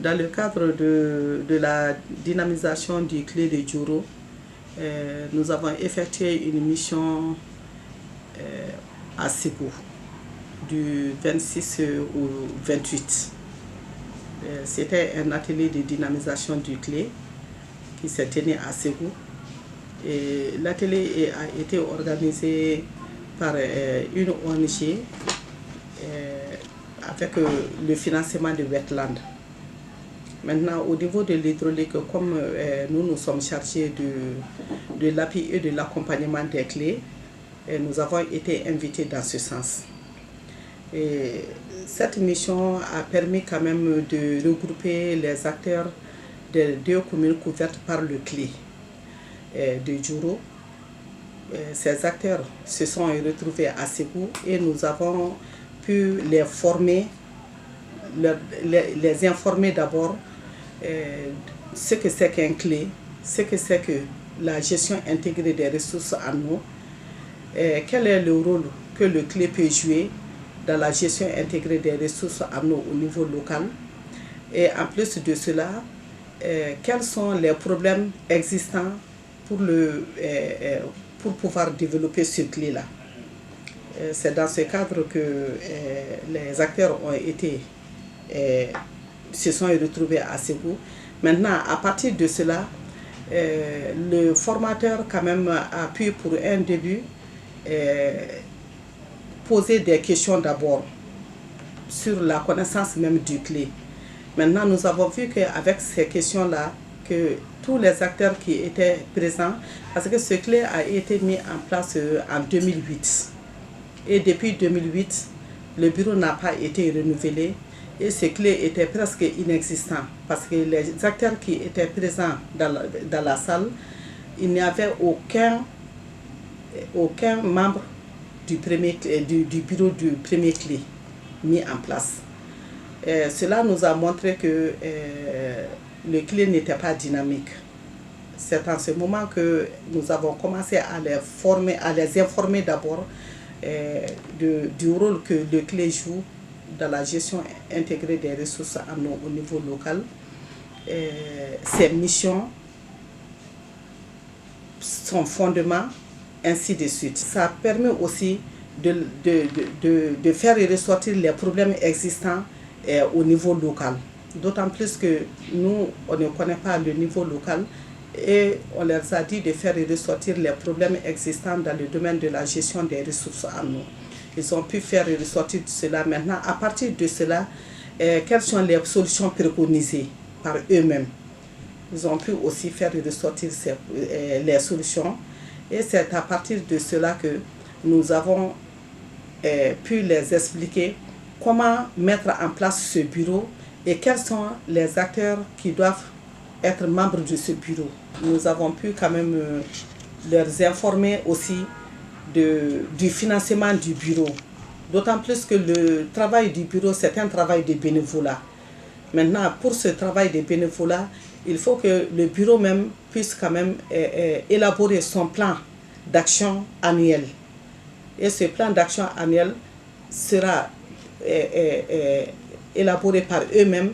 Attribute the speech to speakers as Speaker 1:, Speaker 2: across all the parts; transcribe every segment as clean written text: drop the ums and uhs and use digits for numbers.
Speaker 1: Dans le cadre de la dynamisation du clé de Djouro, nous avons effectué une mission à Ségou du 26 au 28. C'était un atelier de dynamisation du clé qui s'est tenu à Ségou. L'atelier a été organisé par une ONG avec le financement de Wetland. Maintenant, au niveau de l'hydraulique, comme nous sommes chargés de l'appui et de l'accompagnement des clés, nous avons été invités dans ce sens. Cette mission a permis quand même de regrouper les acteurs des 2 communes couvertes par le clé de Djouro. Ces acteurs se sont retrouvés à Ségou et nous avons pu les former, les informer d'abord ce que c'est qu'un clé, ce que c'est que la gestion intégrée des ressources en eau, quel est le rôle que le clé peut jouer dans la gestion intégrée des ressources en eau au niveau local, et en plus de cela, quels sont les problèmes existants pour pouvoir développer ce clé-là. C'est dans ce cadre que les acteurs se sont retrouvés à Ségou. Maintenant, à partir de cela, le formateur quand même a pu pour un début poser des questions d'abord sur la connaissance même du clé. Maintenant, nous avons vu qu'avec ces questions-là, que tous les acteurs qui étaient présents, parce que ce clé a été mis en place en 2008. Et depuis 2008, le bureau n'a pas été renouvelé et ce clé était presque inexistant parce que les acteurs qui étaient présents dans la salle, il n'y avait aucun membre du bureau du premier clé mis en place. Cela nous a montré que le clé n'était pas dynamique. C'est en ce moment que nous avons commencé à les informer d'abord du rôle que le clé joue dans la gestion intégrée des ressources en eau au niveau local, ses missions, son fondement, ainsi de suite. Ça permet aussi de faire ressortir les problèmes existants au niveau local. D'autant plus que nous, on ne connaît pas le niveau local et on leur a dit de faire ressortir les problèmes existants dans le domaine de la gestion des ressources en eau. Ils ont pu faire ressortir cela. Maintenant, à partir de cela, quelles sont les solutions préconisées par eux-mêmes? Ils ont pu aussi faire ressortir les solutions. Et c'est à partir de cela que nous avons pu les expliquer comment mettre en place ce bureau et quels sont les acteurs qui doivent être membres de ce bureau. Nous avons pu quand même leur informer aussi du financement du bureau. D'autant plus que le travail du bureau, c'est un travail de bénévolat. Maintenant, pour ce travail de bénévolat, il faut que le bureau même puisse quand même élaborer son plan d'action annuel. Et ce plan d'action annuel sera élaboré par eux-mêmes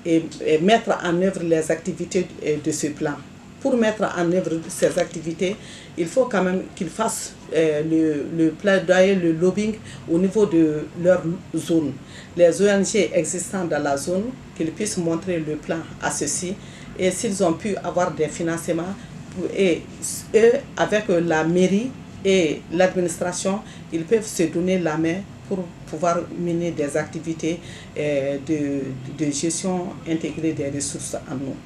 Speaker 1: et mettre en œuvre les activités de ce plan. Pour mettre en œuvre ces activités, il faut quand même qu'ils fassent le plaidoyer, le lobbying au niveau de leur zone. Les ONG existant dans la zone, qu'ils puissent montrer le plan à ceux-ci. Et s'ils ont pu avoir des financements, et eux, avec la mairie et l'administration, ils peuvent se donner la main pour pouvoir mener des activités de gestion intégrée des ressources en eau.